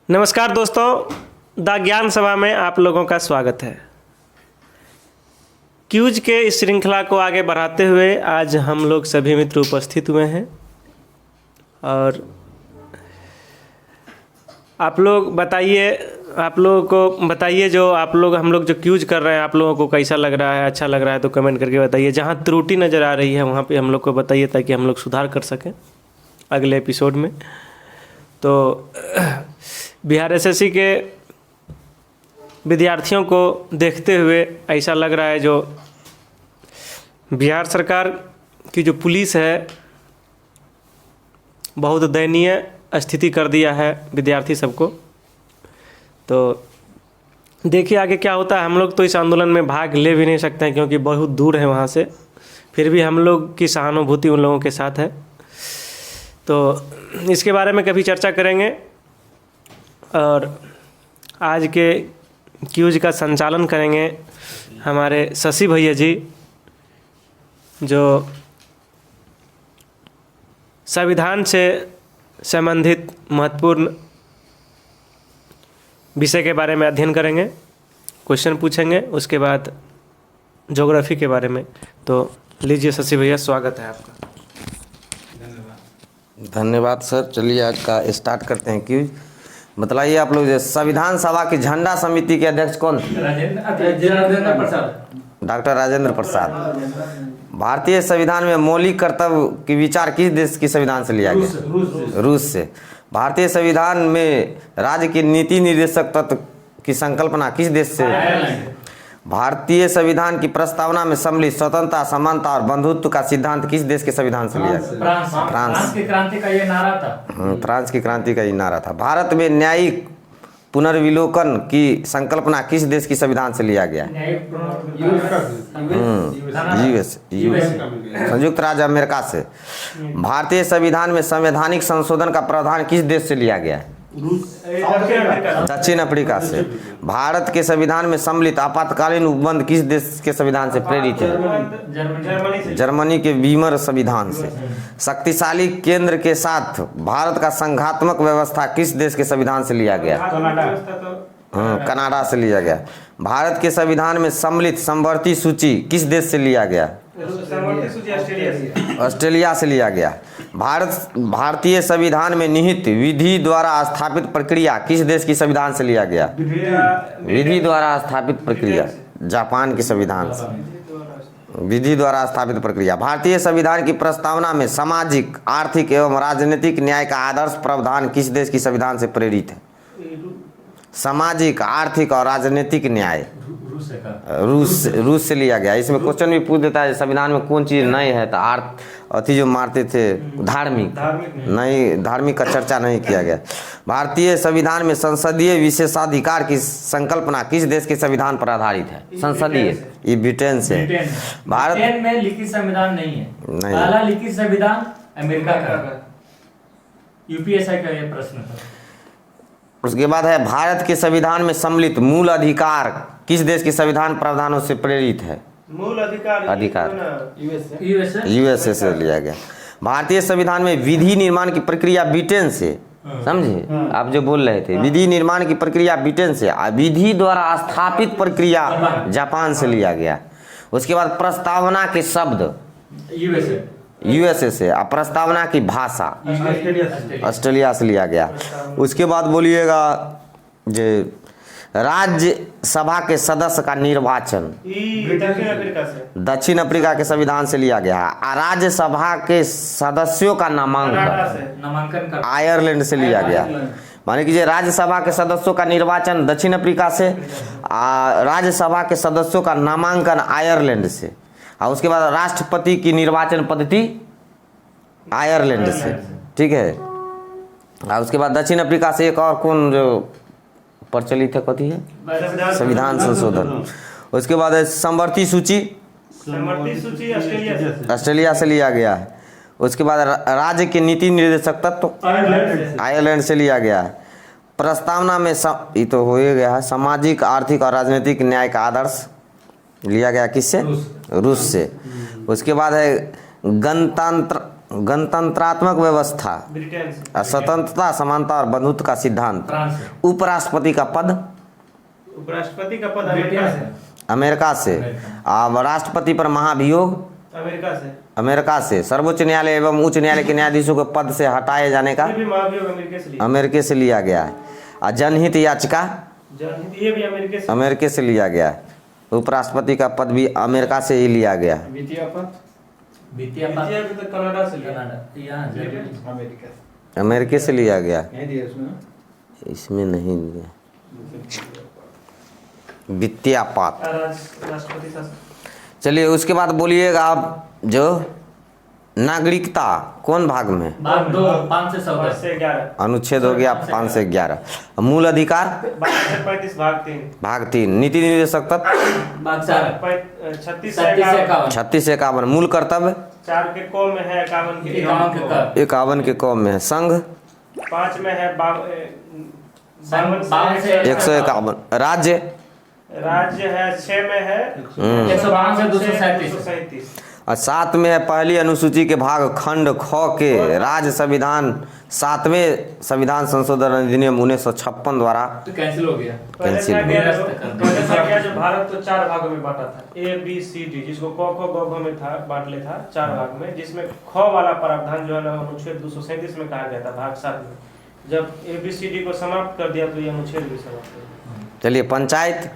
नमस्कार दोस्तों, द ज्ञान सभा में आप लोगों का स्वागत है। क्यूज के इस श्रृंखला को आगे बढ़ाते हुए आज हम लोग सभी मित्र उपस्थित हुए हैं और आप लोगों को बताइए जो हम लोग जो क्यूज कर रहे हैं आप लोगों को कैसा लग रहा है, अच्छा लग रहा है तो कमेंट करके बताइए। जहाँ त्रुटि नज़र आ रही है वहाँ पे हम लोग को बताइए ताकि हम लोग सुधार कर सकें अगले एपिसोड में। तो बिहार एसएससी के विद्यार्थियों को देखते हुए ऐसा लग रहा है जो बिहार सरकार की जो पुलिस है बहुत दयनीय स्थिति कर दिया है विद्यार्थी सबको। तो देखिए आगे क्या होता है। हम लोग तो इस आंदोलन में भाग ले भी नहीं सकते हैं क्योंकि बहुत दूर है वहाँ से, फिर भी हम लोग की सहानुभूति उन लोगों के साथ है। तो इसके बारे में कभी चर्चा करेंगे और आज के क्यूज का संचालन करेंगे हमारे शशि भैया जी, जो संविधान से संबंधित महत्वपूर्ण विषय के बारे में अध्ययन करेंगे, क्वेश्चन पूछेंगे, उसके बाद ज्योग्राफी के बारे में। तो लीजिए शशि भैया, स्वागत है आपका। धन्यवाद सर। चलिए आज का स्टार्ट करते हैं क्यूज। बतलाइए आप लोग, संविधान सभा की झंडा समिति के अध्यक्ष कौन? राजेंद्र प्रसाद। डॉक्टर राजेंद्र प्रसाद। भारतीय संविधान में मौलिक कर्तव्य की विचार किस देश की संविधान से लिया गया? रूस से। भारतीय संविधान में राज्य की नीति निर्देशक तत्व की संकल्पना किस देश से? भारतीय संविधान की प्रस्तावना में सम्मिलित स्वतंत्रता, समानता और बंधुत्व का सिद्धांत किस देश के संविधान से लिया? फ्रांस की क्रांति का ये नारा था। फ्रांस की क्रांति का ये नारा था। भारत में न्यायिक पुनर्विलोकन की संकल्पना किस देश की संविधान से लिया गया? यूएस, संयुक्त राज्य अमेरिका से। भारतीय संविधान में संवैधानिक संशोधन का प्रावधान किस देश से लिया गया? दक्षिण अफ्रीका से। भारत के संविधान में सम्मिलित आपातकालीन उपबंध किस देश के संविधान से प्रेरित है? जर्मनी के वीमर संविधान से। शक्तिशाली केंद्र के साथ भारत का संघात्मक व्यवस्था किस देश के संविधान से लिया गया? कनाडा से लिया गया। भारत के संविधान में सम्मिलित समवर्ती सूची किस देश से लिया गया? ऑस्ट्रेलिया से लिया गया। भारतीय संविधान में निहित विधि द्वारा स्थापित प्रक्रिया किस देश की संविधान से लिया गया? विधि द्वारा स्थापित प्रक्रिया जापान के संविधान से। विधि द्वारा स्थापित प्रक्रिया। भारतीय संविधान की प्रस्तावना में सामाजिक, आर्थिक एवं राजनीतिक न्याय का आदर्श प्रावधान किस देश की संविधान से प्रेरित है? सामाजिक, आर्थिक और राजनीतिक न्याय रूस से लिया गया। इसमें क्वेश्चन भी पूछ देता है संविधान में कौन चीज नहीं है, तो अति जो मारते थे धार्मिक नहीं, धार्मिक का चर्चा नहीं किया गया। भारतीय संविधान में संसदीय विशेषाधिकार की संकल्पना किस देश के संविधान पर आधारित है? संसदीय, ये ब्रिटेन से। भारत में लिखित संविधान नहीं है। पहला लिखित संविधान अमेरिका का। यूपीएससी का ये प्रश्न था। उसके बाद है भारत के संविधान में सम्मिलित मूल अधिकार किस देश के संविधान प्रावधानों से प्रेरित है? मूल अधिकार यूएसए से लिया गया। भारतीय संविधान में विधि निर्माण की प्रक्रिया ब्रिटेन से। समझे आप जो बोल रहे थे, विधि निर्माण की प्रक्रिया ब्रिटेन से। विधि द्वारा स्थापित प्रक्रिया जापान से लिया गया। उसके बाद प्रस्तावना के शब्द यूएसए से। प्रस्तावना की भाषा ऑस्ट्रेलिया से लिया गया। उसके बाद बोलिएगा जे राज्य सभा के सदस्य का निर्वाचन दक्षिण अफ्रीका के संविधान से लिया गया। राज्य सभा के सदस्यों का नामांकन आयरलैंड से लिया गया। माने कीजिए राज्यसभा के सदस्यों का निर्वाचन दक्षिण अफ्रीका से, राज्यसभा के सदस्यों का नामांकन आयरलैंड से, और उसके बाद राष्ट्रपति की निर्वाचन पद्धति आयरलैंड से। ठीक है। और उसके बाद दक्षिण अफ्रीका से एक और कौन जो प्रचलित है, कथी है? संविधान संशोधन। उसके बाद है समवर्ती सूची ऑस्ट्रेलिया से लिया गया है। उसके बाद राज्य के नीति निर्देशक तत्व आयरलैंड से लिया गया है। प्रस्तावना में ये तो हो गया है। सामाजिक, आर्थिक और राजनीतिक न्याय का आदर्श लिया गया किससे? रूस से। उसके बाद है गणतंत्र गणतंत्रात्मक व्यवस्था, ब्रिटेन से। स्वतंत्रता, समानता और बंधुत्व का सिद्धांत। फ्रांस से। उपराष्ट्रपति का पद उपराष्ट्रपति का पद ब्रिटेन अमेरिका से। से। अमेरिका से। अब राष्ट्रपति पर महाभियोग अमेरिका से। अमेरिका से। सर्वोच्च न्यायालय एवं उच्च न्यायालय के न्यायाधीशों के पद से हटाए जाने का ये भी महाभियोग अमेरिका से लिया। अमेरिका से लिया गया है। और जनहित याचिका जनहित ये भी अमेरिका से। अमेरिका से लिया गया है। उपराष्ट्रपति का पद भी अमेरिका से ही लिया गया है। वित्तीय वित्तीय भी तो कनाडा से लिया। कनाडा यहाँ जर्मनी। अमेरिका अमेरिका से लिया गया है। नहीं दिया उसमें ना? इसमें नहीं दिया। वित्तीय आपात। राष्ट्रपति शासन। चलिए उसके बाद बोलिएगा आप जो नागरिकता कौन भाग में? भाग 2 5 से 14 5 से 11। अनुच्छेद हो गया 5 से 11। मूल अधिकार 22 से 35 भाग 3। भाग 3। नीति निर्देशक तत्व भाग 4 36 से 37 से 51। 36 से 51। मूल कर्तव्य 4 के कौ में है 51 के 51 के का 51 के कौम में है। संघ 5 में है 52 से 151। राज्य राज्य है 6 में है 152 से 237 237। और 7 में है पहली अनुसूची के भाग खंड ख के राज्य संविधान 7वें संविधान संशोधन अधिनियम 1956 द्वारा तो कैंसिल हो गया। कैंसिल हो पहले था क्या जो भारत को 4 भागों में बांटा था, A B C D, जिसको क ख ग घ में था बांट ले था 4 भाग में, जिसमें ख वाला प्रावधान जो है ना अनुच्छेद 237 में कहा गया था भाग 7 में। जब A B C D को समाप्त कर दिया तो ये अनुच्छेद भी समाप्त हो गया। चलिए पंचायत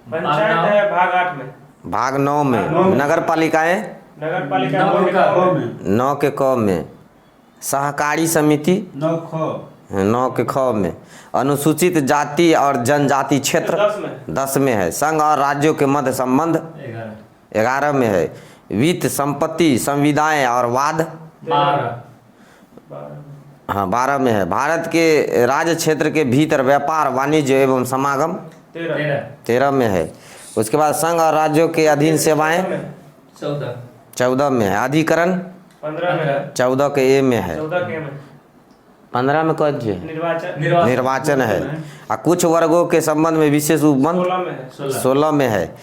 पंचायत है भाग 8 में। भाग 9 में। नगर पालिकाएं नगर पालिका 9 के का क में। 9 के क में। सहकारी समिति 9 के ख में। अनुसूचित जाति और जनजाति क्षेत्र 10 में। 10 में है। संघ और राज्यों के मध्य संबंध 11 में है। वित्त संपत्ति संविदाएं और वाद 12 12 में है। भारत के राज्य क्षेत्र के भीतर व्यापार वाणिज्य एवं समागम 13 में है। उसके बाद संघ और राज्यों के अधीन सेवाएं 14 में है। अधिकरण 15 में है। 14 के ए में है। 14 के में 15 में कौन जी? निर्वाचन निर्वाचन है। और कुछ वर्गों के संबंध में विशेष उपबंध 16 में है। 16 में है।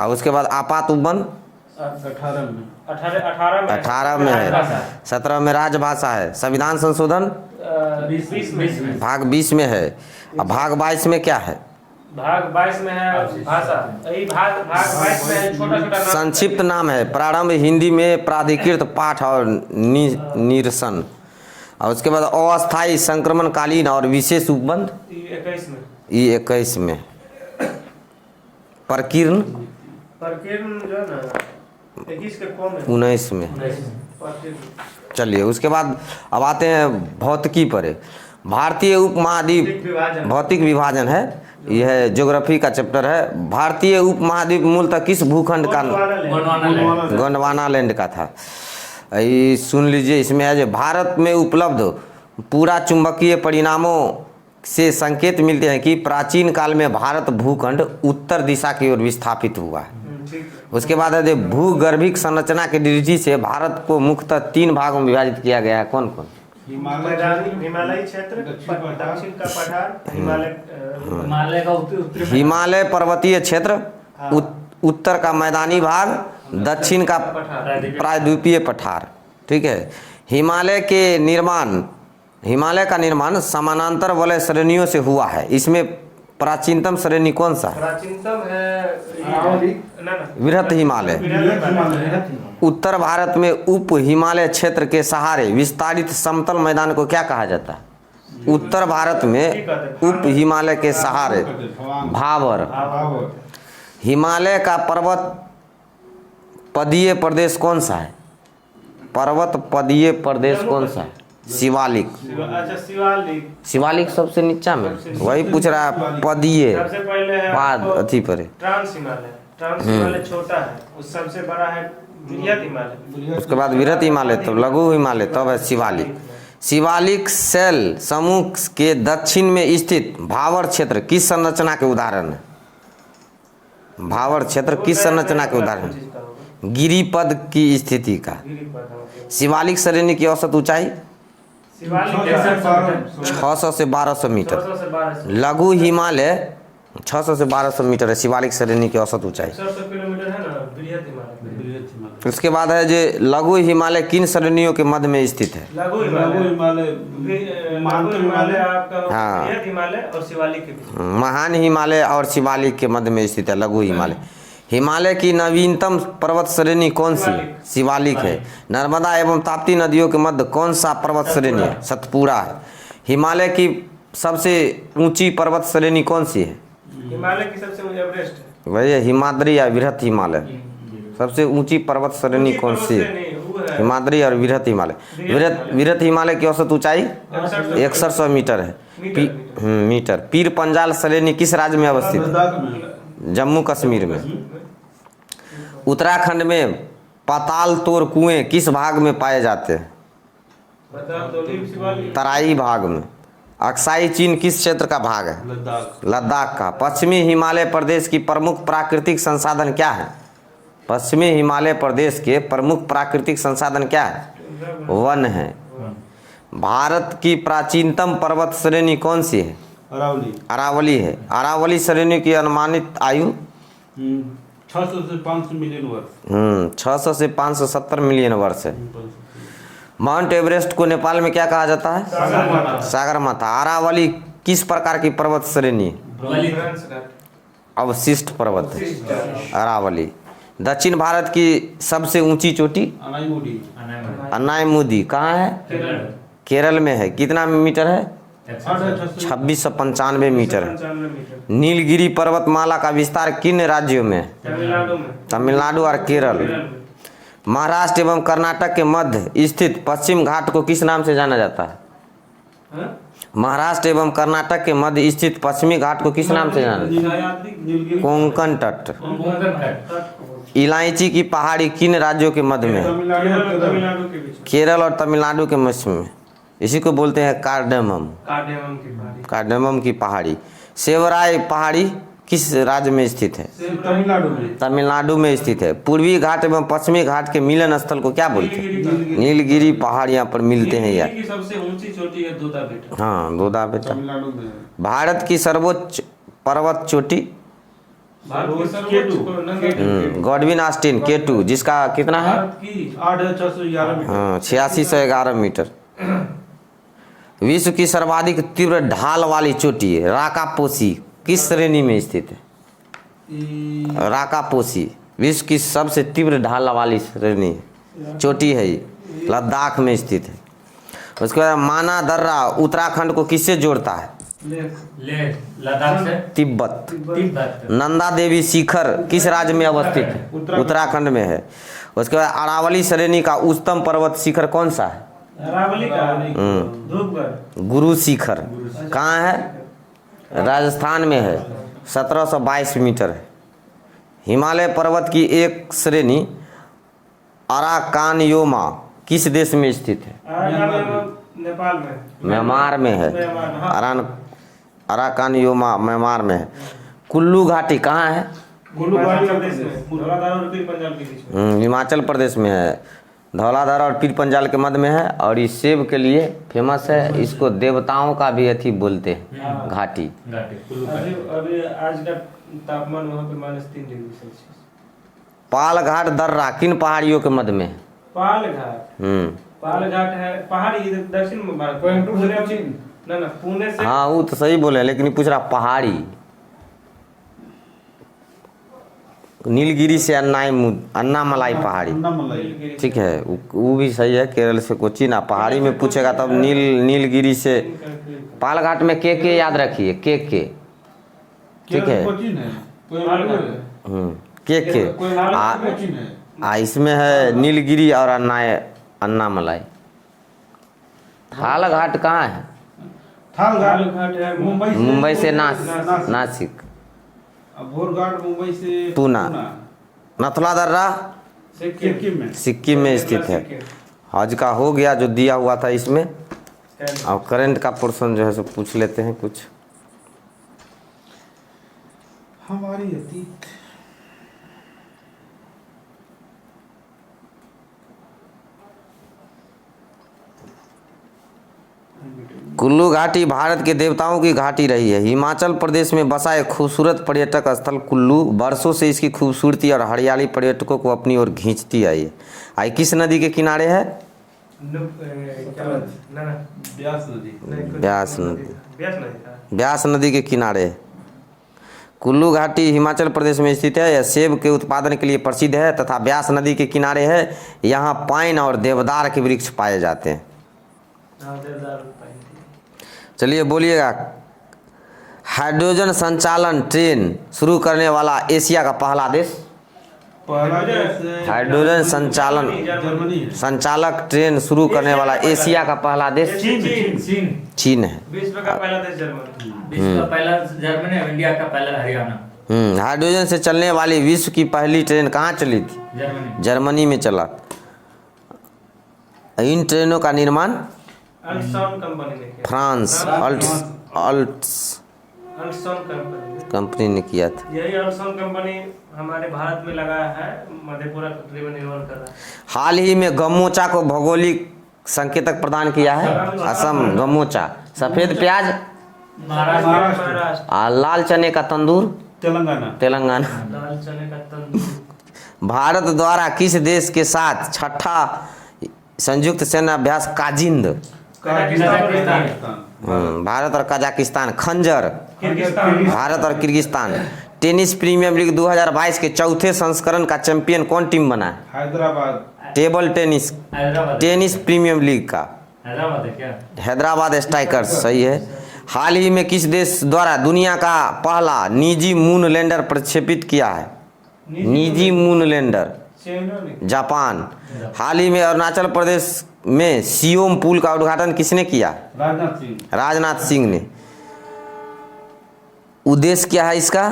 और उसके बाद आपात उपबंध 18 में है। 17 में राजभाषा है। संविधान संशोधन 20 में। भाग 20 में है। और भाग 22 में क्या है? भाग 22 में है भाषा। यही भाग 22 में है छोटा छोटा नाम। संक्षिप्त नाम है। प्रारंभ हिंदी में प्राधिकृत पाठ और निरसन। और उसके बाद अस्थायी संक्रमणकालीन और विशेष उपबंध 21 में। ये 21 में। प्रकीर्ण प्रकीर्ण जो है ना 21 के कौन है 19 में। प्रकीर्ण। चलिए उसके बाद अब आते हैं भौतिकी पर। भारतीय उपमहाद्वीप विभाजन। भौतिक विभाजन है। यह ज्योग्राफी का चैप्टर है। भारतीय उपमहाद्वीप मूलतः किस भूखंड का? गोंडवाना लैंड का था। ये सुन लीजिए, इसमें है जो भारत में उपलब्ध पूरा चुंबकीय परिणामों से संकेत मिलते हैं कि प्राचीन काल में भारत भूखंड उत्तर दिशा की ओर विस्थापित हुआ है। उसके बाद है भूगर्भिक संरचना के दृष्टि से भारत को मुख्यतः 3 भागों में विभाजित किया गया है। कौन कौन? हिमालयी क्षेत्र, दक्षिण का पठार, हिमालय का उत्तरी हिमालय पर्वतीय क्षेत्र, उत्तर का मैदानी भाग, दक्षिण का प्रायद्वीपीय पठार। ठीक है। हिमालय का निर्माण समानांतर वलय श्रेणियों से हुआ है। इसमें प्राचीनतम श्रेणी कौन सा है? प्राचीनतम है वृहत हिमालय। उत्तर भारत में उप हिमालय क्षेत्र के सहारे विस्तारित समतल मैदान को क्या कहा जाता है? उत्तर भारत में उप हिमालय के सहारे भावर। हिमालय का पर्वत पदीय प्रदेश कौन सा है? पर्वत पदीय प्रदेश कौन सा है? शिवालिक। अच्छा शिवालिक। शिवालिक सबसे नीचा में, वही पूछ रहा है। पदीय सबसे पहले है बाद अथी पर ट्रांस हिमालय। ट्रांस हिमालय छोटा है, उस सबसे बड़ा है बृहत हिमालय। उसके बाद वृहत हिमालय, तब लघु हिमालय, तब है शिवालिक। शिवालिक शैल समूह के दक्षिण में स्थित भावर क्षेत्र किस संरचना के उदाहरण है? भावर क्षेत्र किस संरचना के उदाहरण है? गिरिपद की स्थिति का। शिवालिक श्रेणी की औसत ऊंचाई 600 से 1200 मीटर। लघु हिमालय 600 से 1200 मीटर है शिवालिक श्रेणी की औसत ऊंचाई। 100 किलोमीटर है ना बृहत हिमालय। हिमालय। उसके बाद है जो लघु हिमालय किन श्रेणियों के मध्य में स्थित है? लघु लघु हिमालय, लघु हिमालय आपका हाँ। बृहद हिमालय और शिवालिक के बीच। महान हिमालय और शिवालिक के मध्य में स्थित है लघु हिमालय। हिमालय की नवीनतम पर्वत श्रेणी कौन सी है? शिवालिक है। नर्मदा एवं ताप्ती नदियों के मध्य कौन सा पर्वत श्रेणी है? सतपुड़ा है। हिमालय की सबसे ऊंची पर्वत श्रेणी कौन सी है? हिमालय की सबसे ऊंची एवरेस्ट है। वही हिमाद्री या बृहत हिमालय। सबसे ऊंची पर्वत श्रेणी ऊंची कौन पर्वत सी है? श्रेणी, वो है। हिमाद्री और बृहत हिमालय। बृहत हिमालय की औसत ऊंचाई 6100 मीटर है। मीटर। पीर पंजाल श्रेणी किस राज्य में अवस्थित है? लद्दाख में। जम्मू कश्मीर में। उत्तराखंड में पाताल तोर कुएं किस भाग में पाए जाते हैं? बताओ तो शिवालिक। तराई भाग में। अक्साई चीन किस क्षेत्र का भाग है? लद्दाख। लद्दाख का। पश्चिमी हिमालय प्रदेश की प्रमुख प्राकृतिक संसाधन क्या है? पश्चिमी हिमालय प्रदेश के प्रमुख प्राकृतिक संसाधन क्या है? वन है। भारत की प्राचीनतम पर्वत श्रेणी कौन सी है? अरावली। अरावली है। अरावली श्रेणी की अनुमानित आयु 600 से 500 मिलियन वर्ष। 600 से 570 मिलियन वर्ष है। माउंट एवरेस्ट को नेपाल में क्या कहा जाता है? सागर माथा। अरावली किस प्रकार की पर्वत श्रेणी है? अवशिष्ट पर्वत है अरावली। दक्षिण भारत की सबसे ऊंची चोटी अनाईमुडी। अन्नायमुदी कहाँ है? केरल में है। कितना मीटर है? 2695 मीटर है। 95 मीटर। नीलगिरी पर्वतमाला का विस्तार किन राज्यों में है? तमिलनाडु में। तमिलनाडु और केरल। महाराष्ट्र एवं कर्नाटक के मध्य स्थित पश्चिम घाट को किस नाम से जाना जाता है? हाँ? महाराष्ट्र एवं कर्नाटक के मध्य स्थित पश्चिमी घाट को किस नाम से जाना जाता है? नीलगिरी। कोंकण तट। इलायची की पहाड़ी किन राज्यों के मध्य में है? तमिलनाडु के बीच। केरल और तमिलनाडु के मध्य में। इसी को बोलते हैं कार्डेमम। कार्डेमम की पहाड़ी। कार्डेमम की पहाड़ी। सेवराय पहाड़ी किस राज्य में स्थित है? तमिलनाडु में। तमिलनाडु में स्थित है। पूर्वी घाट एवं पश्चिमी घाट के मिलन स्थल को क्या बोलते हैं? नीलगिरी पहाड़ यहाँ पर मिलते हैं यार। की सबसे ऊंची चोटी है दोदा बेटा। हाँ, दोदा बेटा। तमिलनाडु में। भारत की सर्वोच्च पर्वत चोटी भारत की सर्वोच्च नंगा गॉडविन ऑस्टिन K2 जिसका कितना है? भारत की 8611 मीटर। हाँ, 8611 मीटर। विश्व की सर्वाधिक तीव्र ढाल वाली चोटी है राकापोसी किस श्रेणी में स्थित है? राकापोसी विश्व की सबसे तीव्र ढाल वाली श्रेणी चोटी है ये, लद्दाख में स्थित है। उसके बाद माना दर्रा उत्तराखंड को किससे जोड़ता है? ले लद्दाख से तिब्बत। तिब्बत। नंदा देवी शिखर किस राज्य में अवस्थित है? उत्तराखंड में है। उसके बाद अरावली श्रेणी का उच्चतम पर्वत शिखर कौन सा है? अरावली का धूपगढ़। गुरु शिखर कहाँ है? राजस्थान में है। 1722 मीटर है। हिमालय पर्वत की एक श्रेणी अराकानयोमा किस देश में स्थित है? नेपाल में। म्यांमार में है। अराकानयोमा म्यांमार में है। कुल्लू घाटी कहाँ है? हिमाचल प्रदेश में। धौलाधार और पीर पंजाल के बीच में। हिमाचल प्रदेश में है। धौलाधार और पीर पंजाल के मध्य में है और इस सेब के लिए फेमस है। इसको देवताओं का भी अथी बोलते हैं घाटी। अभी आज का तापमान वहाँ पे -3 डिग्री सेल्सियस। पालघाट दर्रा किन पहाड़ियों के मध्य में है? पालघाट। पालघाट है पहाड़ी इधर दक्षिण में भारत। ना पुणे से। हाँ, वो तो सही बोले लेकिन पूछ रहा पहाड़ी। नीलगिरी से अन्नामलाई पहाड़ी। अन्नामलाई। ठीक है, वो भी सही है। केरल से कोचीन। ना पहाड़ी में पूछेगा तब नीलगिरी से। पालघाट में के याद रखिए के ठीक है। कोचीन है। के कोचीन है। इसमें है नीलगिरी और अन्नामलाई। थालघाट कहाँ है? थालघाट है मुंबई से नासिक। भोरघाट मुंबई से पूना। नथुला दर्रा सिक्किम में। सिक्किम में स्थित है। हज का हो गया जो दिया हुआ था इसमें। अब करंट का पोर्शन जो है सो पूछ लेते हैं कुछ। हमारी अतीत कुल्लू घाटी भारत के देवताओं की घाटी रही है। हिमाचल प्रदेश में बसा एक खूबसूरत पर्यटक स्थल कुल्लू वर्षों से इसकी खूबसूरती और हरियाली पर्यटकों को अपनी ओर खींचती आई है। आई किस नदी के किनारे है? ब्यास नदी। ब्यास नदी। ब्यास नदी के किनारे है। कुल्लू घाटी हिमाचल प्रदेश में स्थित है। यह सेब के उत्पादन के लिए प्रसिद्ध है तथा ब्यास नदी के किनारे है। यहाँ पाइन और देवदार के वृक्ष पाए जाते हैं। चलिए बोलिएगा, हाइड्रोजन संचालन ट्रेन शुरू करने वाला एशिया का पहला देश? पहला देश है हाइड्रोजन संचालन जर्मनी है। संचालक ट्रेन शुरू करने वाला एशिया का पहला देश चीन चीन है। विश्व का पहला देश जर्मनी। विश्व का पहला जर्मनी और इंडिया का पहला हरियाणा। हाइड्रोजन से चलने वाली विश्व की पहली ट्रेन कहाँ चली थी? जर्मनी। जर्मनी में चला। इन ट्रेनों का निर्माण अल्ट्रॉन कंपनी ने किया। फ्रांस अल्ट्स अल्ट्रॉन कंपनी ने किया था। यही अल्ट्रॉन कंपनी हमारे भारत में लगा है, मधेपुरा कंट्री में निर्माण कर रहा है। हाल ही में गमोचा को भौगोलिक संकेतक प्रदान किया है। असम गमोचा। सफेद प्याज महाराष्ट्र। लाल चने का तंदूर तेलंगाना। तेलंगाना। दाल चने का तंदूर। भारत द्वारा किस देश के साथ छठा संयुक्त सैन्य अभ्यास काजिंद? भारत और कजाकिस्तान। खंजर भारत और किर्गिस्तान। टेनिस प्रीमियर लीग 2022 के चौथे संस्करण का चैंपियन कौन टीम बना है? Hyderabad. Table tennis Hyderabad. Tennis premiere league का हैदराबाद है क्या? हैदराबाद स्ट्राइकर्स। सही है। हाल ही में किस देश द्वारा दुनिया का पहला निजी मून लैंडर प्रक्षेपित किया है? निजी मून लैंडर जापान। हाल ही में अरुणाचल प्रदेश में सियोम पुल का उद्घाटन किसने किया? राजनाथ सिंह। राजनाथ सिंह ने। उद्देश्य क्या है इसका?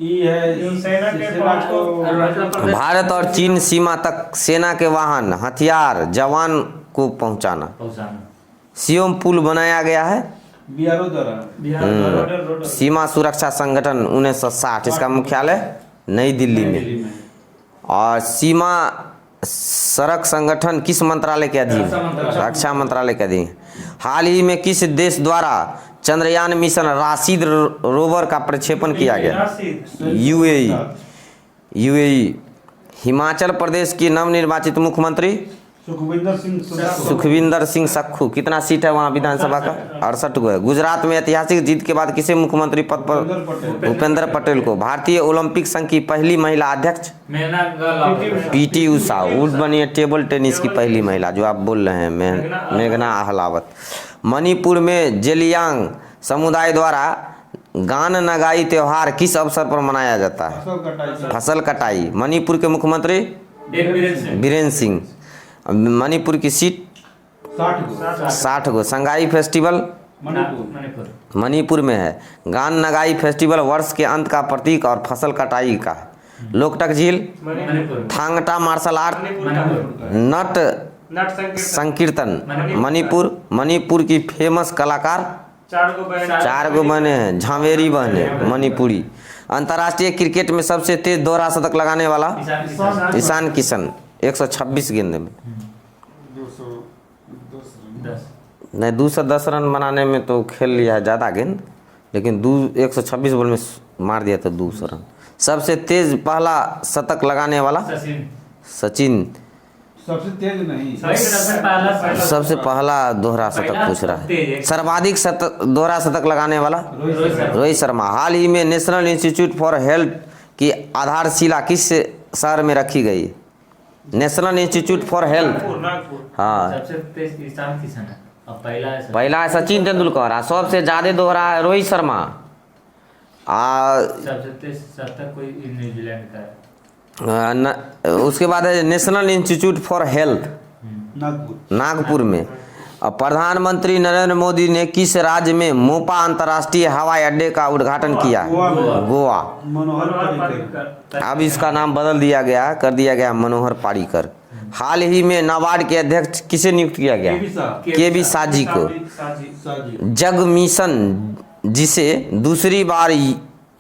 ये है सेना के फौज को भारत और चीन सीमा तक सेना के वाहन हथियार जवान को पहुंचाना। सियोम पुल बनाया गया है बीआरओ द्वारा। रोड सीमा सुरक्षा संगठन 1960। इसका मुख्यालय नई दिल्ली में। और सीमा सड़क संगठन किस मंत्रालय के अधीन? रक्षा मंत्रालय के अधीन। हाल ही में किस देश द्वारा चंद्रयान मिशन राशिद रोवर का प्रक्षेपण किया गया? यूएई। हिमाचल प्रदेश के नवनिर्वाचित मुख्यमंत्री सुखविंदर सिंह सक्खू। कितना सीट है वहाँ विधानसभा का? 68 गो है। गुजरात में ऐतिहासिक जीत के बाद किसे मुख्यमंत्री पद पर? भूपेंद्र पटेल को। भारतीय ओलंपिक संघ की पहली महिला अध्यक्ष पीटी उषा। वुड बनी है टेबल टेनिस की पहली महिला, जो आप बोल रहे हैं मेघना अहलावत। मणिपुर में जेलियांग समुदाय द्वारा गान नगाई त्योहार किस अवसर पर मनाया जाता है? फसल कटाई। मणिपुर के मुख्यमंत्री बीरेन सिंह। मणिपुर की सीट 60 गो। संगाई फेस्टिवल मणिपुर में है। गान नगाई फेस्टिवल वर्ष के अंत का प्रतीक और फसल कटाई का है। लोकटक झील थांगटा मार्शल आर्ट नट संकीर्तन मणिपुर की फेमस कलाकार 4 गो बहने हैं झावेरी बहने मणिपुरी। अंतर्राष्ट्रीय क्रिकेट में सबसे तेज दोहरा शतक लगाने वाला ईशान किशन 126 गेंद में। 210 रन बनाने में तो खेल लिया है ज़्यादा गेंद, लेकिन 126 बॉल में मार दिया था 200 रन। सबसे तेज पहला शतक लगाने वाला सचिन। सबसे तेज नहीं, सबसे पहला दोहरा शतक पूछ रहा है। सर्वाधिक दोहरा शतक लगाने वाला रोहित शर्मा। हाल ही में नेशनल इंस्टीट्यूट फॉर हेल्थ की आधारशिला किस शहर में रखी गई? National institute for health. हाँ, सबसे तेज ईशान किशन है। अब पहला है सचिन तेंदुलकर। सबसे ज्यादा दोहरा है रोहित शर्मा। सबसे तेज शतक कोई न्यूजीलैंड का है। उसके बाद है national institute for health Nagpur में। और प्रधानमंत्री नरेंद्र मोदी ने किस राज्य में मोपा अंतर्राष्ट्रीय हवाई अड्डे का उद्घाटन किया? गोवा। मनोहर पर्रिकर। अब इसका नाम बदल दिया गया, कर दिया गया मनोहर पर्रिकर। हाल ही में नाबार्ड के अध्यक्ष किसे नियुक्त किया गया? केबी साजी को। जग मिशन, जिसे दूसरी बार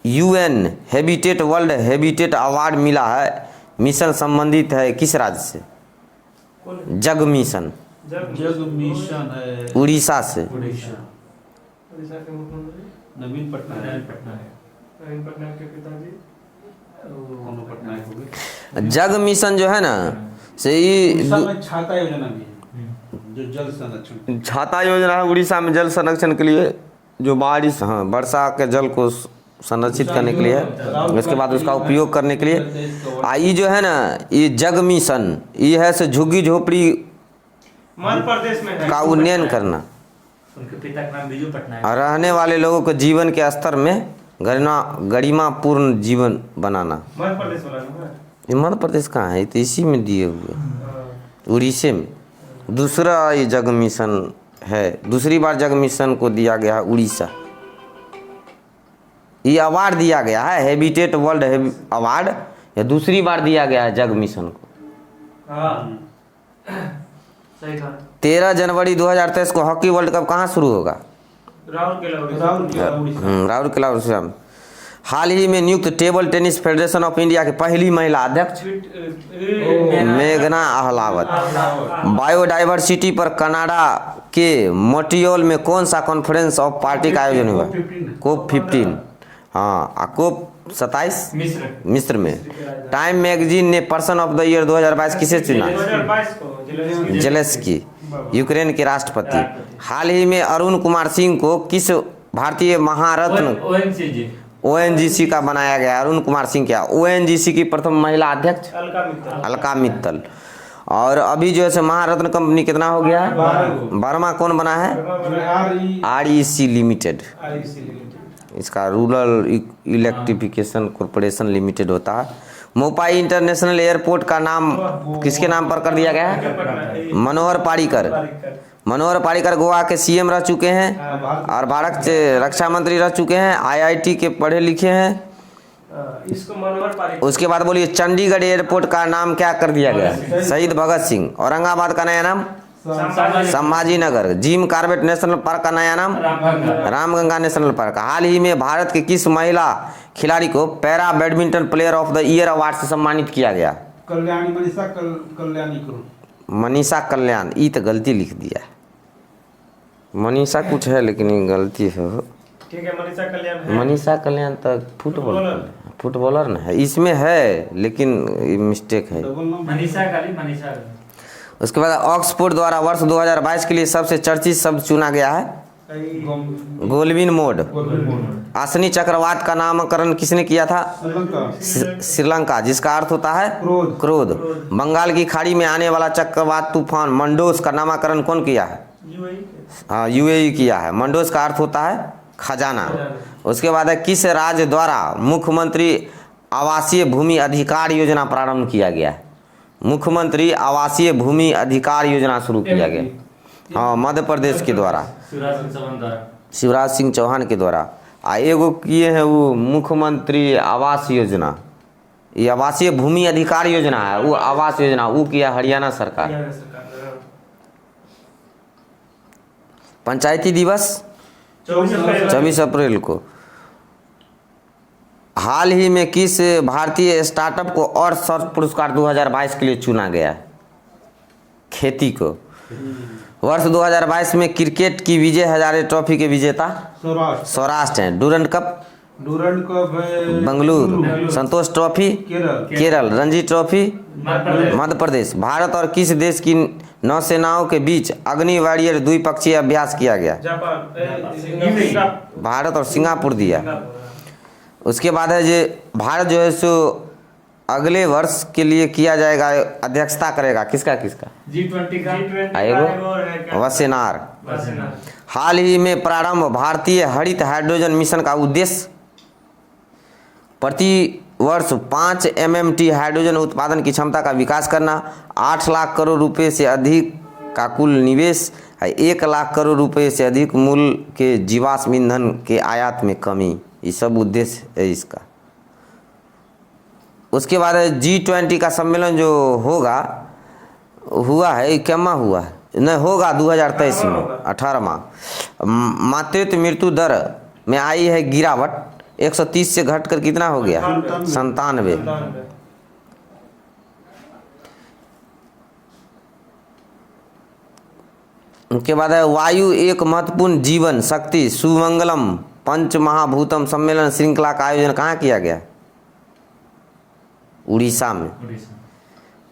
UN Habitat World Habitat award मिला है, मिशन संबंधित है किस राज्य से? जग मिशन जग मिशन है उड़ीसा से। उड़ीसा के मुख्यमंत्री नवीन पटनायक। नवीन पटनायक। नवीन पटनायक के पिताजी कोनो पटनायक हो गए। जग मिशन जो है ना से ये उड़ीसा में छाता योजना भी है जो जल संरक्षण। छाता योजना है उड़ीसा में जल संरक्षण के लिए, जो बारिश हाँ वर्षा के जल को संरक्षित करने के लिए है, उसके बाद उसका उपयोग करने के लिए। ये जो है ना ये जग मिशन ये है से झुग्गी झोपड़ी मध्य प्रदेश में है। का उन्नयन करना उनके पिता का नाम बीजू पटनायक। और रहने वाले लोगों को जीवन के स्तर में गरिमापूर्ण जीवन बनाना। मध्य प्रदेश वाला ना है। ये मध्य प्रदेश कहाँ है, ये तो इसी में दिए हुए उड़ीसा में। दूसरा ये जग मिशन है, दूसरी बार जग मिशन को दिया गया है उड़ीसा। ये अवार्ड दिया गया है हैबिटेट वर्ल्ड अवार्ड, ये दूसरी बार दिया गया है जग मिशन को। हाँ सही कहा। 13 जनवरी 2023 को हॉकी वर्ल्ड कप कहाँ शुरू होगा? राउरकेला उड़ीसा। राउरकेला उड़ीसा में। हाल ही में नियुक्त table tennis federation of India की पहली महिला अध्यक्ष मेघना अहलावत। बायोडाइवर्सिटी पर कनाडा के मोन्ट्रियल में कौन सा कॉन्फ्रेंस ऑफ पार्टी का आयोजन हुआ? कोप 15। हाँ कोप 27 मिस्र में। टाइम मैगजीन ने पर्सन ऑफ द ईयर 2022 किसे चुना? 2022 को जेलेंस्की यूक्रेन के राष्ट्रपति। हाल ही में अरुण कुमार सिंह को किस भारतीय महारत्न ओएनजीसी का बनाया गया? अरुण कुमार सिंह क्या ओएनजीसी की प्रथम महिला अध्यक्ष अलका मित्तल। और अभी जो है महारत्न कंपनी कितना हो गया? 12वां कौन बना है? REC limited. इसका रूरल इलेक्ट्रिफिकेशन कॉरपोरेशन लिमिटेड होता है। मोपाई इंटरनेशनल एयरपोर्ट का नाम किसके नाम पर कर दिया गया है? मनोहर पारीकर। मनोहर पारीकर गोवा के सीएम रह चुके हैं और भारत के रक्षा मंत्री रह चुके हैं, IIT के पढ़े लिखे हैं। इसको मनोहर पारीकर। उसके बाद बोलिए चंडीगढ़ एयरपोर्ट का नाम क्या कर दिया गया? शहीद भगत सिंह। औरंगाबाद का नया नाम Sambhaji Nagar. Jim Corbett national park का नया नाम रामगंगा नेशनल पार्क। हाल ही में भारत के किस महिला खिलाड़ी को para badminton player of the year award से सम्मानित किया गया? कल्याणी मनीषा कल्याणी को। मनीषा कल्याण। ये तो गलती लिख दिया है, मनीषा कुछ है लेकिन ये गलती है। ठीक है मनीषा कल्याण है। मनीषा कल्याण तो फुटबॉलर ना है, इसमें है लेकिन ये मिस्टेक है। मनीषा काली मनीषा। उसके बाद ऑक्सफोर्ड द्वारा वर्ष 2022 के लिए सबसे चर्चित शब्द चुना गया है गोल्डविन मोड। आसनी चक्रवात का नामकरण किसने किया था? श्रीलंका, जिसका अर्थ होता है क्रोध। बंगाल की खाड़ी में आने वाला चक्रवात तूफान मंडोस का नामकरण कौन किया है? हाँ UAE किया है। मंडोस का अर्थ होता है खजाना। उसके बाद है किस राज्य द्वारा मुख्यमंत्री आवासीय भूमि अधिकार योजना प्रारंभ किया गया है? मुख्यमंत्री आवासीय भूमि अधिकार योजना शुरू किया गया। हाँ मध्य प्रदेश के द्वारा शिवराज सिंह चौहान के द्वारा। एगो किए हैं वो मुख्यमंत्री आवास योजना, ये आवासीय भूमि अधिकार योजना है, वो आवास योजना वो किया हरियाणा सरकार। पंचायती दिवस 24 अप्रैल को। हाल ही में किस भारतीय स्टार्टअप को और सर्च पुरस्कार 2022 के लिए चुना गया है? खेती को। वर्ष 2022 में क्रिकेट की विजय हजारे ट्रॉफी के विजेता सौराष्ट्र हैं। Durand Cup Bengaluru. Santosh trophy Kerala. Ranji trophy Madhya Pradesh. Bharat और किस देश की नौसेनाओं के बीच अग्नि वॉरियर द्विपक्षीय अभ्यास किया गया? भारत और सिंगापुर दिया। उसके बाद है जो भारत जो है सो अगले वर्ष के लिए किया जाएगा, अध्यक्षता करेगा किसका? G20 का आएगा वसेनार। हाल ही में प्रारंभ भारतीय हरित हाइड्रोजन मिशन का उद्देश्य प्रति वर्ष 5 MMT हाइड्रोजन उत्पादन की क्षमता का विकास करना, 8 लाख करोड़ रुपए से अधिक का कुल निवेश, 1 लाख करोड़ रुपए से अधिक मूल्य के जीवाश्म ईंधन के आयात में कमी, ये सब उद्देश्य है इसका। उसके बाद G20 का सम्मेलन जो होगा हुआ है, क्या हुआ है नहीं होगा 2023 में 18वां। मातृत्व मृत्यु दर में आई है गिरावट, 130 से घटकर कितना हो गया? 97। उसके बाद है वायु एक महत्वपूर्ण जीवन शक्ति सुमंगलम पंच महाभूतम सम्मेलन श्रृंखला का आयोजन कहाँ किया गया? उड़ीसा में। उड़ीसा।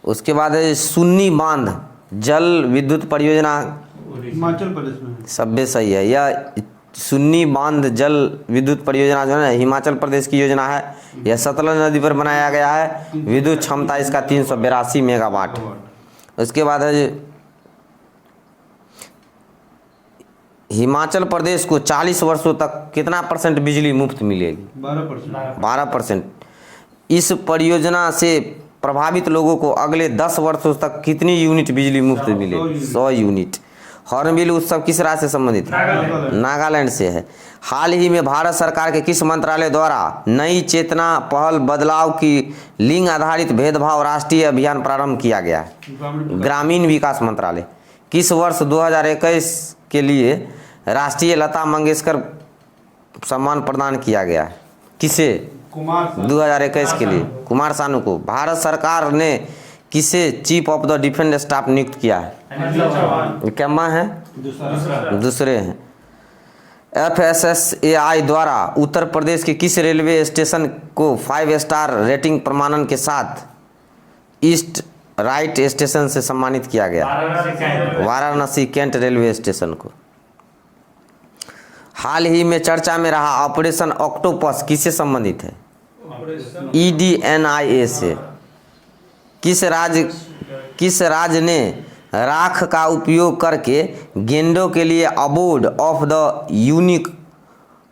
उसके बाद है सुन्नी बांध जल विद्युत परियोजना, हिमाचल प्रदेश में है। सब सही है। यह सुन्नी बांध जल विद्युत परियोजना जो है ना हिमाचल प्रदेश की योजना है। यह सतलज नदी पर बनाया गया है। विद्युत क्षमता इसका 382 मेगावाट। उसके बाद है हिमाचल प्रदेश को 40 वर्षों तक कितना % बिजली मुफ्त मिलेगी? 12%। 12%। इस परियोजना से प्रभावित लोगों को अगले 10 वर्षों तक कितनी यूनिट बिजली मुफ्त मिलेगी? 100 यूनिट। हॉर्नबिल उत्सव किस राज्य से संबंधित है? नागालैंड से है। हाल ही में भारत सरकार के किस मंत्रालय द्वारा नई चेतना पहल बदलाव की लिंग आधारित भेदभाव राष्ट्रीय अभियान प्रारंभ किया गया है? ग्रामीण विकास मंत्रालय। किस वर्ष 2021 के लिए राष्ट्रीय लता मंगेशकर सम्मान प्रदान किया गया है? किसे? कुमार 2021 के लिए कुमार सानू को। भारत सरकार ने किसे chief of the defence staff नियुक्त किया है? क्या है? दूसरे हैं। FSSAI द्वारा उत्तर प्रदेश के किस रेलवे स्टेशन को 5 स्टार रेटिंग प्रमाणन के साथ ईस्ट राइट स्टेशन से सम्मानित किया गया? वाराणसी कैंट रेलवे स्टेशन को। हाल ही में चर्चा में रहा ऑपरेशन ऑक्टोपस किससे संबंधित है? EDNIA से। किस राज्य ने राख का उपयोग करके गेंडों के लिए अबोर्ड ऑफ द यूनिक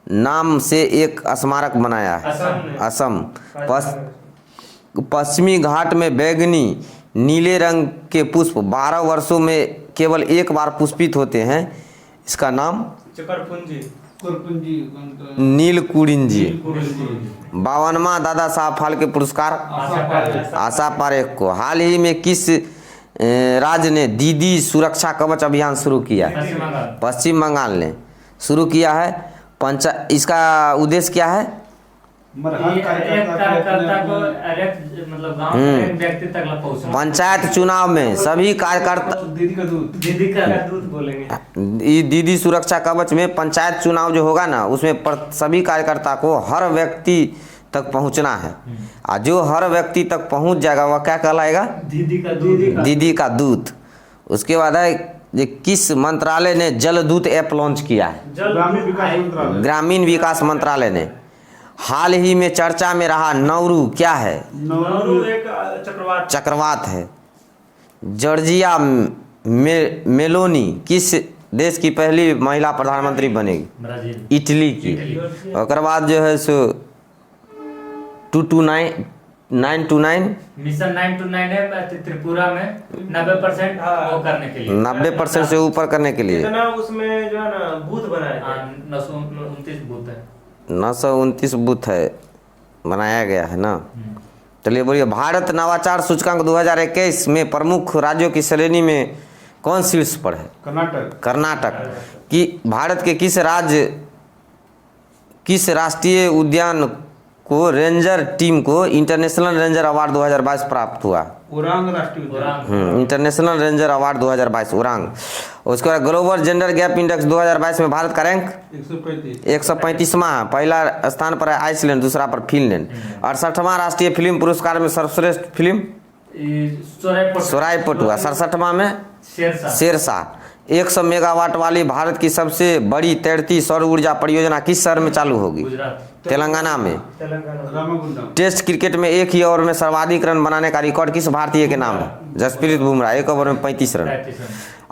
नाम से एक स्मारक बनाया है? असम। पश्चिमी घाट में बैगनी नीले रंग के पुष्प 12 वर्षों में केवल एक बार पुष्पित होते हैं। इसका नाम? नीलकुरिंजी। 52वां दादा साहब फाल्के पुरस्कार आशा पारेख को। हाल ही में किस राज्य ने दीदी सुरक्षा कवच अभियान शुरू किया? पश्चिम बंगाल ने शुरू किया है। इसका उद्देश्य क्या है? पंचायत चुनाव में सभी कार्यकर्ता दीदी सुरक्षा कवच में पंचायत चुनाव जो होगा ना उसमें सभी कार्यकर्ता को हर व्यक्ति तक पहुंचना है। और जो हर व्यक्ति तक पहुंच जाएगा वह क्या कहलाएगा? दीदी का दूत। उसके बाद है ये किस मंत्रालय ने जल दूत ऐप लॉन्च किया है? ग्रामीण विकास मंत्रालय ने। हाल ही में चर्चा में रहा नौरू क्या है? नौरू एक चक्रवात है। जॉर्जिया मेलोनी किस देश की पहली महिला प्रधानमंत्री बनेगी? ब्राजील। इटली की। और बाद जो है सो 929 मिशन 929 है त्रिपुरा में 90% वो करने के लिए 90% से ऊपर करने के लिए इतना उसमें जो है ना बूथ बनाया है। 929 बूथ है। 929 बूथ है बनाया गया है ना। चलिए बोलिए। भारत नवाचार सूचकांक 2021 में प्रमुख राज्यों की श्रेणी में कौन शीर्ष पर है? कर्नाटक। कि भारत के किस राष्ट्रीय उद्यान को रेंजर टीम को इंटरनेशनल रेंजर अवार्ड 2022 प्राप्त हुआ? उरांग राष्ट्रीय उद्यान। International ranger award 2022 Orang. उसके बाद ग्लोबल जेंडर गैप इंडेक्स 2022 में भारत का रैंक 135वां है। पहला स्थान पर है आइसलैंड, दूसरा पर फिनलैंड। 68वां राष्ट्रीय फिल्म पुरस्कार में सर्वश्रेष्ठ फिल्म सोरायपोट हुआ। 67वां में शेरशाह। 100 मेगावाट वाली भारत की सबसे बड़ी तैरती सौर ऊर्जा परियोजना किस शहर में चालू होगी? तेलंगाना में। टेस्ट क्रिकेट में एक ही ओवर में सर्वाधिक रन बनाने का रिकॉर्ड किस भारतीय के नाम है? जसप्रीत बुमराह। 1 ओवर में 35 रन।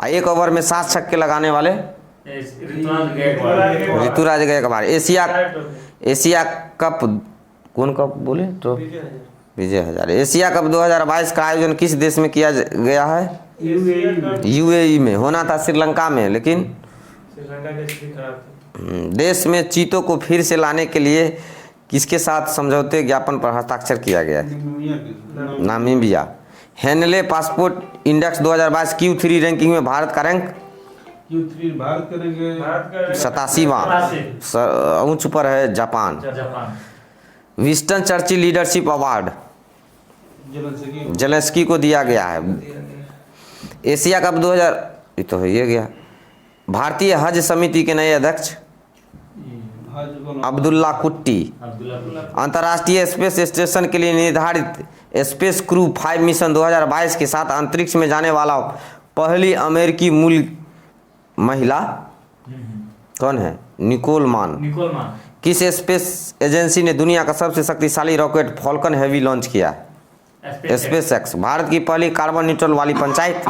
1 ओवर में 7 छक्के लगाने वाले ऋतुराज गायकवाड़। एशिया कप कौन कप बोले? तो विजय हजारे। एशिया कप 2022 का आयोजन किस देश में किया गया है? UAE में। होना था श्रीलंका में, लेकिन श्रीलंका की स्थिति खराब थी। देश में चीतों को फिर से लाने के लिए किसके साथ समझौते ज्ञापन पर हस्ताक्षर किया गया है? Namibia. Henley passport index 2022 Q3 ranking में भारत का रैंक Q3 भारत करेंगे 87वां। ऊंच पर है Japan. Winston Churchill leadership award Zelensky को दिया गया है। एशिया कप 2000 ये तो हो गया। भारतीय हज समिति के नए अध्यक्ष हज को अब्दुल्ला कुट्टी। अब्दुल्ला अंतर्राष्ट्रीय स्पेस स्टेशन के लिए निर्धारित स्पेस क्रू 5 मिशन 2022 के साथ अंतरिक्ष में जाने वाला पहली अमेरिकी मूल महिला कौन है? निकोल मान। निकोल मान। किस स्पेस एजेंसी ने दुनिया का सबसे शक्तिशाली रॉकेट फॉल्कन हेवी लॉन्च किया? SpaceX. भारत की पहली कार्बन न्यूट्रल वाली पंचायत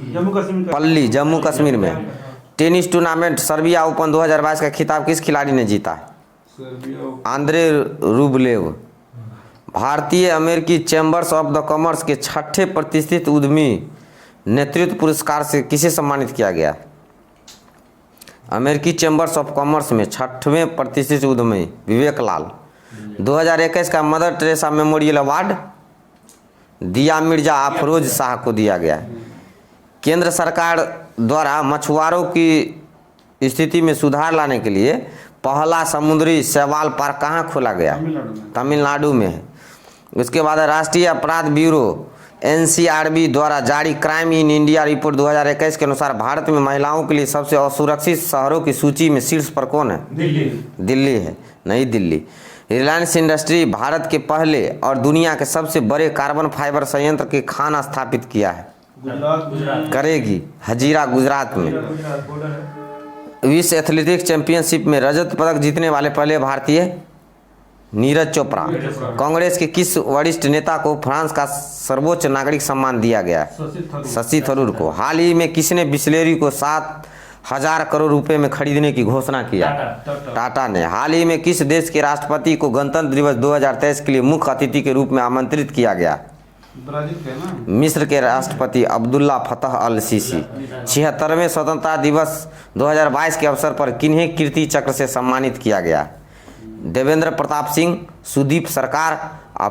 जम्मू कश्मीर पल्ली, जम्मू कश्मीर में। टेनिस टूर्नामेंट सर्बिया ओपन 2022 का खिताब किस खिलाड़ी ने जीता? Serbia Andre Rublev. भारतीय अमेरिकी चैम्बर्स ऑफ द कॉमर्स के 6ठे प्रतिष्ठित उद्यमी नेतृत्व पुरस्कार से किसे सम्मानित किया गया? अमेरिकी चैम्बर्स ऑफ कॉमर्स में 6वें प्रतिष्ठित उद्यमी विवेक लाल। 2021 का मदर टेरेसा मेमोरियल अवार्ड दिया मिर्जा अफरोज शाह को दिया गया। केंद्र सरकार द्वारा मछुआरों की स्थिति में सुधार लाने के लिए पहला समुद्री शैवाल पार्क कहाँ खोला गया? तमिलनाडु में है। उसके बाद राष्ट्रीय अपराध ब्यूरो NCRB द्वारा जारी क्राइम इन इंडिया रिपोर्ट 2021 के अनुसार भारत में महिलाओं के लिए सबसे असुरक्षित शहरों की सूची में शीर्ष पर कौन है? दिल्ली है, नई दिल्ली। रिलायंस इंडस्ट्री भारत के पहले और दुनिया के सबसे बड़े कार्बन फाइबर संयंत्र के खान स्थापित किया है, गुजरात। करेगी, हजीरा गुजरात में। विश्व एथलेटिक्स चैंपियनशिप में रजत पदक जीतने वाले पहले भारतीय नीरज चोपड़ा। कांग्रेस के किस वरिष्ठ नेता को फ्रांस का सर्वोच्च नागरिक सम्मान दिया गया? शशि थरूर को। हाल ही में किसने बिस्लेरी को 7,000 करोड़ रुपए में खरीदने की घोषणा किया? टाटा ने। हाल ही में किस देश के राष्ट्रपति को गणतंत्र दिवस 2023 के लिए मुख्य अतिथि के रूप में आमंत्रित किया गया? ब्राजील के ना मिस्र के राष्ट्रपति अब्दुल्ला फतह अल सीसी। 76वें स्वतंत्रता दिवस 2022 के अवसर पर किन्हें कीर्ति चक्र से सम्मानित किया गया? देवेंद्र प्रताप सिंह, सुदीप सरकार और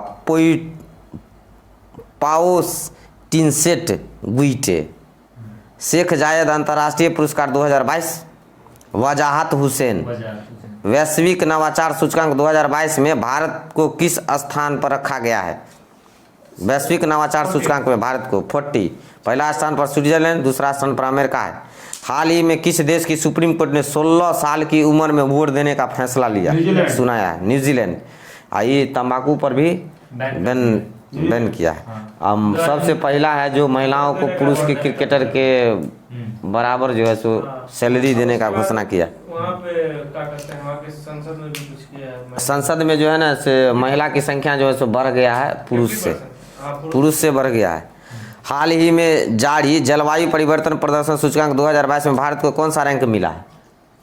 पाओस टिनसेट गुइटे। शेख जायद अंतर्राष्ट्रीय पुरस्कार 2022 वजाहत हुसैन। वैश्विक नवाचार सूचकांक 2022 में भारत को किस स्थान पर रखा गया है? वैश्विक नवाचार सूचकांक में भारत को 40। पहला स्थान पर स्विट्जरलैंड, दूसरा स्थान पर अमेरिका है। हाल ही में किस देश की सुप्रीम कोर्ट ने 16 साल की उम्र में वोट देने का फैसला लिया? सुनाया है, न्यूजीलैंड। ये तंबाकू पर भी बैन किया है। सबसे पहला है जो महिलाओं को पुरुष के क्रिकेटर के बराबर जो है सो सैलरी देने का घोषणा किया। वहाँ पे क्या कहते हैं, वहाँ के संसद में भी कुछ किया है। संसद में जो है ना से महिला की संख्या जो है सो बढ़ गया है, पुरुष से बढ़ गया है। हाल ही में जारी जलवायु परिवर्तन प्रदर्शन सूचकांक 2022 में भारत को कौन सा रैंक मिला है?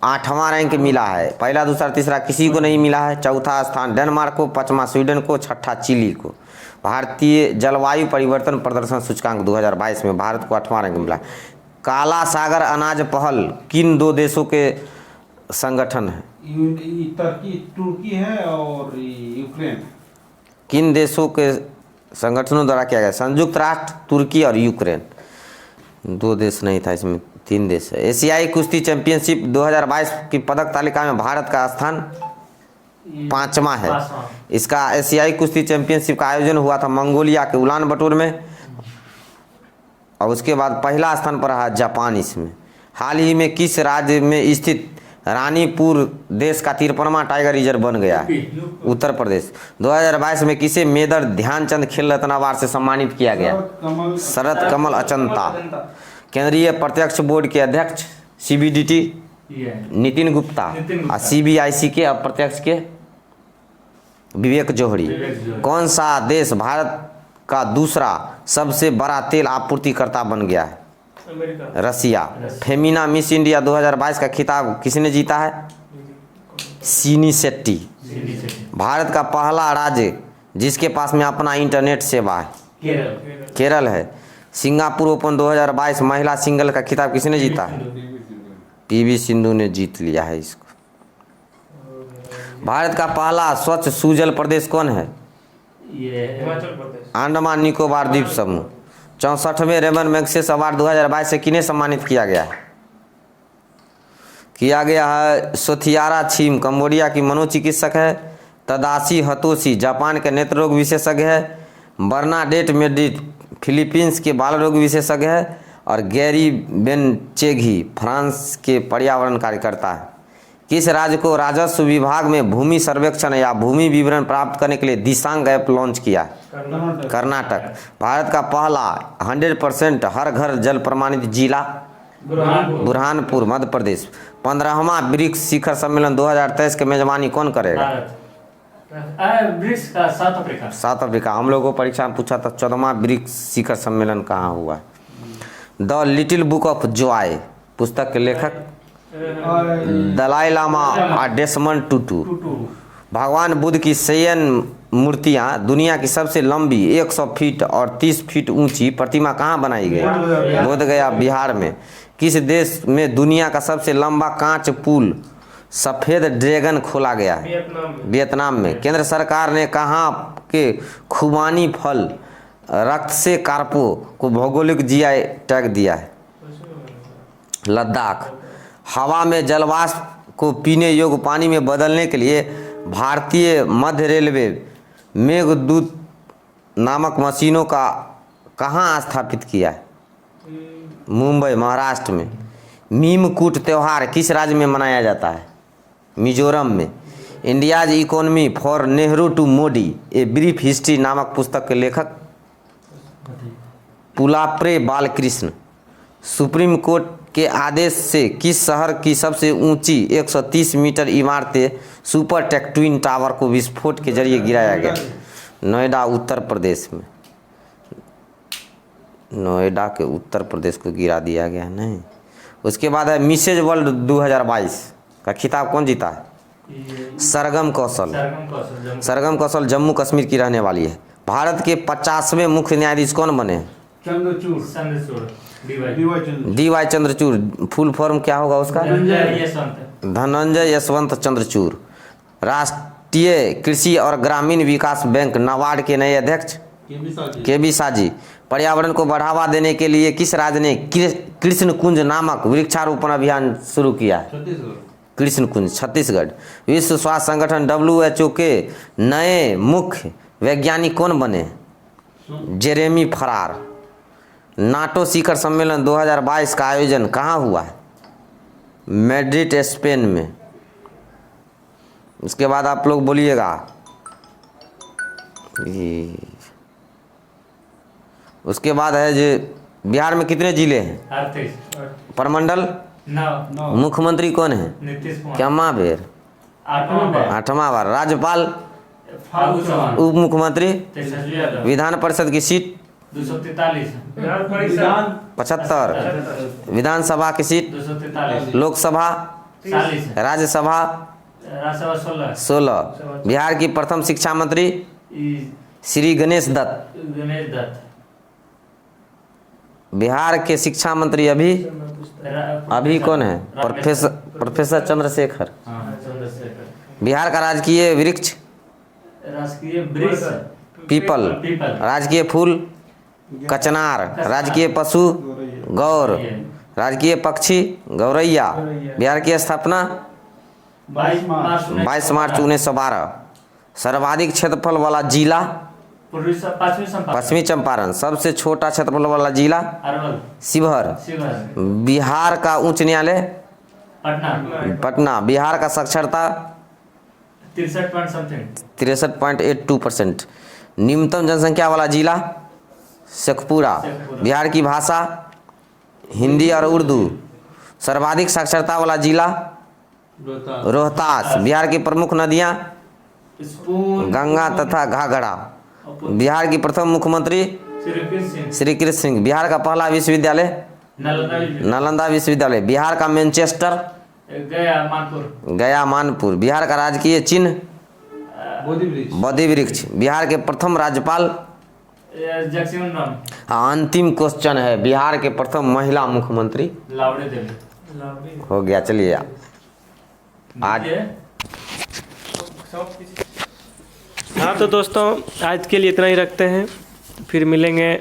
8वां रैंक मिला है। पहला, दूसरा, तीसरा किसी को नहीं मिला है। चौथा स्थान डेनमार्क को, 5वां स्वीडन को, 6ठा चिली को। भारतीय जलवायु परिवर्तन प्रदर्शन सूचकांक 2022 में भारत को 8वां रैंक मिला। काला सागर अनाज पहल किन 2 देशों के संगठन है? तुर्की है और यूक्रेन। किन देशों के संगठनों द्वारा किया गया? संयुक्त राष्ट्र, तुर्की और यूक्रेन। 2 देश नहीं था, इसमें 3 देश है। एशियाई कुश्ती चैंपियनशिप 2022 की पदक तालिका में भारत का स्थान 5वां है। इसका एशियाई कुश्ती चैंपियनशिप का आयोजन हुआ था मंगोलिया के उलान बटोर में, और उसके बाद पहला स्थान पर रहा जापान इसमें। हाल ही में किस राज्य में स्थित रानीपुर देश का 53वां टाइगर रिजर्व बन गया है? उत्तर प्रदेश। 2022 में किसे मेजर ध्यानचंद खेल रत्न अवार्ड से सम्मानित किया गया? शरद कमल अचंता। केंद्रीय प्रत्यक्ष बोर्ड के अध्यक्ष CBDT नितिन गुप्ता और CBIC के अप्रत्यक्ष के विवेक जोहरी। कौन सा देश भारत का दूसरा सबसे बड़ा तेल आपूर्तिकर्ता बन गया है? अमेरिका। रसिया। फेमिना मिस इंडिया 2022 का खिताब किसने जीता है? सीनी शेट्टी। भारत का पहला राज्य जिसके पास में अपना इंटरनेट सेवा है? केरल है। सिंगापुर ओपन 2022 महिला सिंगल का खिताब किसने जीता है? PV सिंधु ने जीत लिया है इसको। भारत का पहला स्वच्छ सुजल प्रदेश कौन है? हिमाचल प्रदेश। अंडमान निकोबार द्वीप समूह। 64वें रेमन मैग्सेसे अवार्ड 2022 से किन्हें सम्मानित किया गया है? सोथियारा छीम कंबोडिया की मनोचिकित्सक है। तदाशी हतोशी जापान के नेत्र रोग विशेषज्ञ है। बर्नाडेट मेडिट फिलीपींस के बाल रोग विशेषज्ञ है। और गैरी बेनचेघी फ्रांस के पर्यावरण कार्यकर्ता है। किस राज्य को राजस्व विभाग में भूमि सर्वेक्षण या भूमि विवरण प्राप्त करने के लिए दिशांग ऐप लॉन्च किया? कर्नाटक। भारत का पहला 100% हर घर जल प्रमाणित जिला? बुरहानपुर मध्य प्रदेश। 15वां ब्रिक्स शिखर सम्मेलन 2023 की मेजबानी कौन करेगा? ब्रिक्स का साउथ अफ्रीका। South Africa. हम लोगों को परीक्षा में पूछा था 14वां ब्रिक्स शिखर सम्मेलन कहाँ हुआ? The little book of Joy पुस्तक के लेखक? दलाई लामा और डेसमंड टुटू। भगवान बुद्ध की शयन मूर्तियां दुनिया की सबसे लंबी 100 फीट और 30 फीट ऊंची प्रतिमा कहाँ बनाई गई? बोधगया बिहार में। किस देश में दुनिया का सबसे लंबा कांच पुल सफ़ेद ड्रैगन खोला गया है? वियतनाम में। केंद्र सरकार ने कहाँ के खुबानी फल रक्त से कार्पो को भौगोलिक जीआई टैग दिया है? लद्दाख। हवा में जलवाष्प को पीने योग्य पानी में बदलने के लिए भारतीय मध्य रेलवे मेघदूत नामक मशीनों का कहाँ स्थापित किया है? मुंबई महाराष्ट्र में। मीमकूट त्यौहार किस राज्य में मनाया जाता है? मिजोरम में। India's economy for Nehru to Modi a brief history नामक पुस्तक के लेखक? पुलाप्रे बालकृष्ण। सुप्रीम कोर्ट के आदेश से किस शहर की सबसे ऊंची 130 मीटर इमारतें सुपर टेक ट्विन टावर को विस्फोट के जरिए गिराया गया? नोएडा उत्तर प्रदेश में। नोएडा के उत्तर प्रदेश को गिरा दिया गया नहीं। उसके बाद है मिसेज वर्ल्ड 2022 का खिताब कौन जीता है? सरगम कौशल। सरगम कौशल जम्मू कश्मीर की रहने वाली है। भारत के 50वें मुख्य न्यायाधीश कौन बने? DY चंद्रचूड़। फुल फॉर्म क्या होगा उसका? धनंजय यशवंत चंद्रचूड़। राष्ट्रीय कृषि और ग्रामीण विकास बैंक नाबार्ड के नए अध्यक्ष? KB साजी। पर्यावरण को बढ़ावा देने के लिए किस राज्य ने कृष्ण कुंज नामक वृक्षारोपण अभियान शुरू किया है? कृष्ण कुंज छत्तीसगढ़। विश्व स्वास्थ्य संगठन WHO के नए मुख्य वैज्ञानिक कौन बने? जेरेमी फरार। नाटो शिखर सम्मेलन 2022 का आयोजन कहाँ हुआ है? मैड्रिड स्पेन में। उसके बाद आप लोग बोलिएगा उसके बाद है जो बिहार में कितने जिले हैं? प्रमंडल? मुख्यमंत्री कौन है? क्या महावीर? 8वां बार। राज्यपाल? उप मुख्यमंत्री? विधान परिषद की सीट? 243। 75। विधानसभा की सीट? 243। लोकसभा? 40। राज्यसभा? 16। बिहार की प्रथम शिक्षा मंत्री? श्री गणेश दत्त। बिहार के शिक्षा मंत्री अभी कौन है? प्रोफेसर चंद्रशेखर। बिहार का राजकीय वृक्ष? पीपल। राजकीय फूल? कचनार। राजकीय पशु? गौर। राजकीय पक्षी? गौरैया। बिहार की स्थापना 22 मार्च 1912। सर्वाधिक क्षेत्रफल वाला जिला? पश्चिमी चंपारण। सबसे छोटा क्षेत्रफल वाला जिला? शिवहर। बिहार का उच्च न्यायालय? पटना। बिहार का साक्षरता? 63.82%। न्यूनतम जनसंख्या वाला जिला? शेखपुरा। बिहार की भाषा? हिंदी और उर्दू। सर्वाधिक साक्षरता वाला जिला? रोहतास। बिहार की प्रमुख नदियाँ? गंगा तथा घाघरा। बिहार की प्रथम मुख्यमंत्री? श्री कृष्ण सिंह। बिहार का पहला विश्वविद्यालय? नालंदा विश्वविद्यालय। बिहार का मैनचेस्टर? गया मानपुर। बिहार का राजकीय चिन्ह? बोधि वृक्ष। बिहार के प्रथम राज्यपाल? अंतिम क्वेश्चन है, बिहार के प्रथम महिला मुख्यमंत्री? लावड़ी देवी। हो गया। चलिए आज हाँ तो दोस्तों आज के लिए इतना ही रखते हैं, फिर मिलेंगे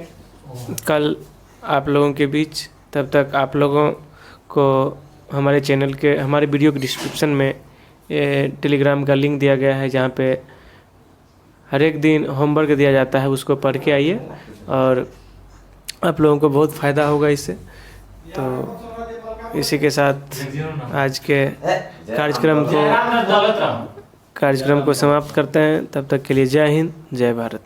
कल आप लोगों के बीच। तब तक आप लोगों को हमारे चैनल के हमारे वीडियो के डिस्क्रिप्शन में टेलीग्राम का लिंक दिया गया है, जहाँ पे हर एक दिन होमवर्क दिया जाता है, उसको पढ़ के आइए और आप लोगों को बहुत फ़ायदा होगा इससे। तो इसी के साथ आज के जय राम, दौलत राम। कार्यक्रम को समाप्त करते हैं। तब तक के लिए जय हिंद, जय भारत।